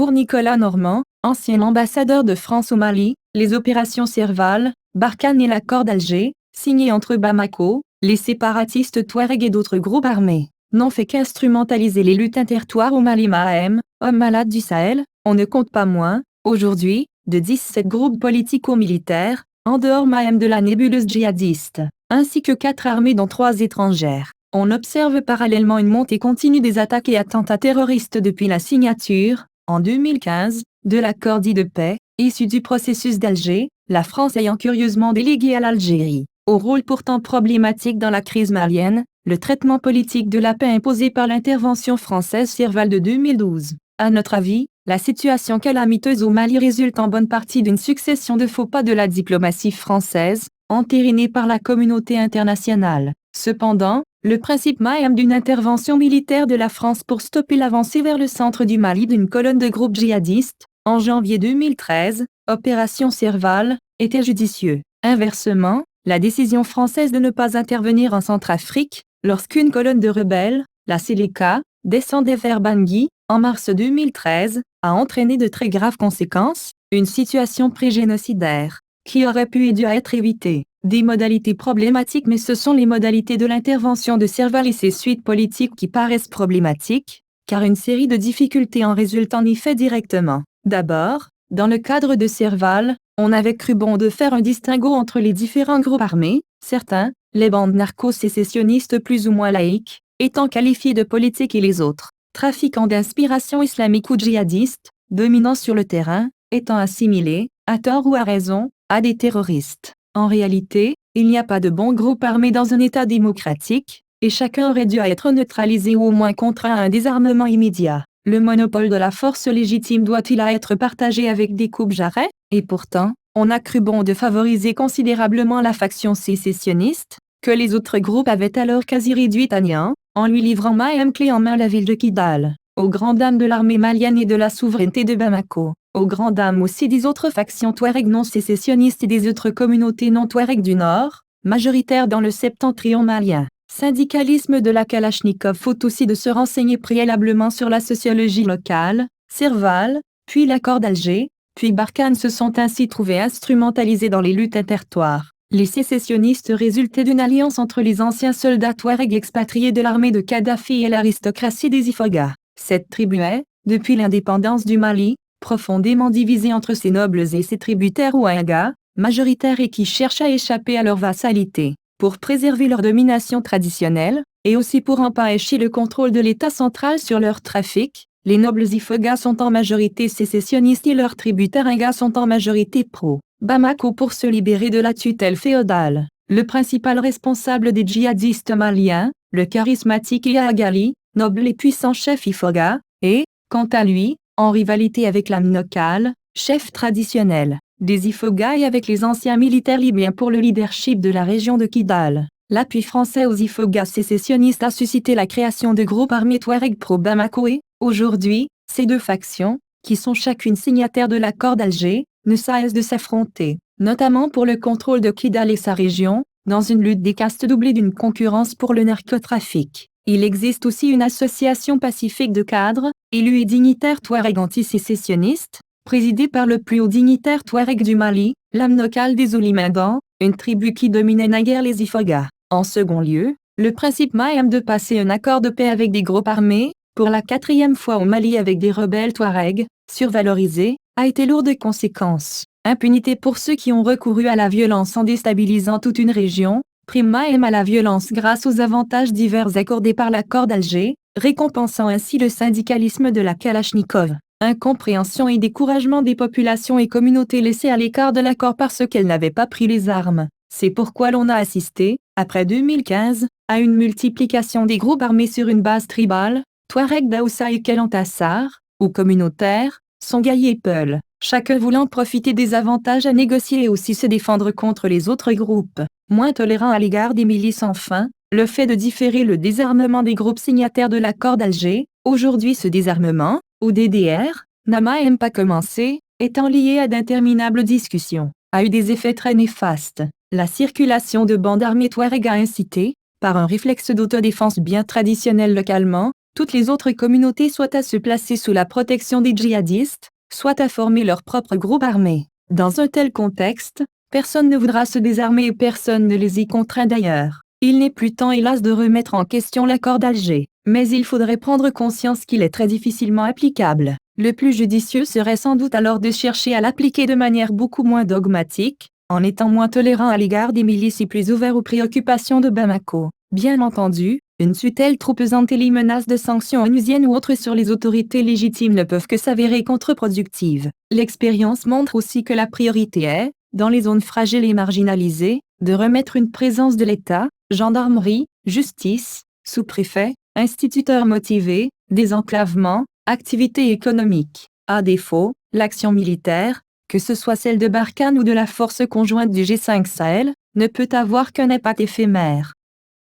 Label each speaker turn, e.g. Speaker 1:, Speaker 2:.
Speaker 1: Pour Nicolas Normand, ancien ambassadeur de France au Mali, les opérations Serval, Barkhane et l'accord d'Alger, signé entre Bamako, les séparatistes Touaregs et d'autres groupes armés, n'ont fait qu'instrumentaliser les luttes intertoires au Mali. Mahem, homme malade du Sahel, on ne compte pas moins, aujourd'hui, de 17 groupes politico-militaires, en dehors même de la nébuleuse djihadiste, ainsi que 4 armées dont 3 étrangères. On observe parallèlement une montée continue des attaques et attentats terroristes depuis la signature, en 2015, de l'accord dit de paix, issu du processus d'Alger, la France ayant curieusement délégué à l'Algérie, au rôle pourtant problématique dans la crise malienne, le traitement politique de la paix imposé par l'intervention française Serval de 2012. À notre avis, la situation calamiteuse au Mali résulte en bonne partie d'une succession de faux pas de la diplomatie française, entérinée par la communauté internationale. Cependant, le principe même d'une intervention militaire de la France pour stopper l'avancée vers le centre du Mali d'une colonne de groupes djihadistes, en janvier 2013, opération Serval, était judicieux. Inversement, la décision française de ne pas intervenir en Centrafrique, lorsqu'une colonne de rebelles, la Séléka, descendait vers Bangui, en mars 2013, a entraîné de très graves conséquences, une situation pré-génocidaire, qui aurait pu et dû être évitée. Des modalités problématiques, mais ce sont les modalités de l'intervention de Serval et ses suites politiques qui paraissent problématiques, car une série de difficultés en résultent en effet directement. D'abord, dans le cadre de Serval, on avait cru bon de faire un distinguo entre les différents groupes armés, certains, les bandes narco-sécessionnistes plus ou moins laïques, étant qualifiés de politiques et les autres, trafiquants d'inspiration islamique ou djihadiste, dominants sur le terrain, étant assimilés, à tort ou à raison, à des terroristes. En réalité, il n'y a pas de bon groupe armé dans un État démocratique, et chacun aurait dû être neutralisé ou au moins contraint à un désarmement immédiat. Le monopole de la force légitime doit-il être partagé avec des coupe-jarrets? Et pourtant, on a cru bon de favoriser considérablement la faction sécessionniste, que les autres groupes avaient alors quasi réduite à néant, en lui livrant même clé en main la ville de Kidal, aux grandes dames de l'armée malienne et de la souveraineté de Bamako, aux grandes dames aussi des autres factions Touareg non sécessionnistes et des autres communautés non Touareg du Nord, majoritaires dans le septentrion malien. Syndicalisme de la Kalachnikov. Faut aussi de se renseigner préalablement sur la sociologie locale. Serval, puis l'accord d'Alger, puis Barkhane se sont ainsi trouvés instrumentalisés dans les luttes intertoires. Les sécessionnistes résultaient d'une alliance entre les anciens soldats Touareg expatriés de l'armée de Kadhafi et l'aristocratie des Ifoghas. Cette tribu est, depuis l'indépendance du Mali, profondément divisée entre ses nobles et ses tributaires Ouaga, majoritaires et qui cherchent à échapper à leur vassalité. Pour préserver leur domination traditionnelle, et aussi pour empêcher le contrôle de l'État central sur leur trafic, les nobles Ifoghas sont en majorité sécessionnistes et leurs tributaires Ingas sont en majorité pro-Bamako pour se libérer de la tutelle féodale. Le principal responsable des djihadistes maliens, le charismatique Yahya Gali, noble et puissant chef Ifogha, est, quant à lui, en rivalité avec l'Amnokal, chef traditionnel des Ifoghas et avec les anciens militaires libyens pour le leadership de la région de Kidal. L'appui français aux Ifoghas sécessionnistes a suscité la création de groupes armés Touareg pro-Bamako et, aujourd'hui, ces deux factions, qui sont chacune signataires de l'accord d'Alger, ne cessent de s'affronter, notamment pour le contrôle de Kidal et sa région, dans une lutte des castes doublée d'une concurrence pour le narcotrafic. Il existe aussi une association pacifique de cadres, élus et dignitaires Touareg anti-sécessionnistes, présidée par le plus haut dignitaire Touareg du Mali, l'Amnokal des Oulimandans, une tribu qui dominait naguère les Ifoghas. En second lieu, le principe même de passer un accord de paix avec des groupes armés, pour la 4e fois au Mali avec des rebelles Touareg, survalorisés, a été lourd de conséquences. Impunité pour ceux qui ont recouru à la violence en déstabilisant toute une région, prime même à la violence grâce aux avantages divers accordés par l'accord d'Alger, récompensant ainsi le syndicalisme de la Kalachnikov. Incompréhension et découragement des populations et communautés laissées à l'écart de l'accord parce qu'elles n'avaient pas pris les armes. C'est pourquoi l'on a assisté, après 2015, à une multiplication des groupes armés sur une base tribale, Touareg d'Aoussa et Kelantassar, ou communautaires, Songhai et Peul, chacun voulant profiter des avantages à négocier et aussi se défendre contre les autres groupes. Moins tolérant à l'égard des milices enfin, le fait de différer le désarmement des groupes signataires de l'accord d'Alger, aujourd'hui ce désarmement, ou DDR, n'a même pas commencé, étant lié à d'interminables discussions, a eu des effets très néfastes. La circulation de bandes armées Touareg a incité, par un réflexe d'autodéfense bien traditionnel localement, toutes les autres communautés soit à se placer sous la protection des djihadistes, soit à former leur propre groupe armé. Dans un tel contexte, personne ne voudra se désarmer et personne ne les y contraint d'ailleurs. Il n'est plus temps hélas de remettre en question l'accord d'Alger, mais il faudrait prendre conscience qu'il est très difficilement applicable. Le plus judicieux serait sans doute alors de chercher à l'appliquer de manière beaucoup moins dogmatique, en étant moins tolérant à l'égard des milices et plus ouvert aux préoccupations de Bamako. Bien entendu, une tutelle trop pesante et les menaces de sanctions onusiennes ou autres sur les autorités légitimes ne peuvent que s'avérer contre-productives. L'expérience montre aussi que la priorité est, dans les zones fragiles et marginalisées, de remettre une présence de l'État, gendarmerie, justice, sous-préfet, instituteurs motivés, désenclavement, activités économiques. À défaut, l'action militaire, que ce soit celle de Barkhane ou de la force conjointe du G5 Sahel, ne peut avoir qu'un impact éphémère.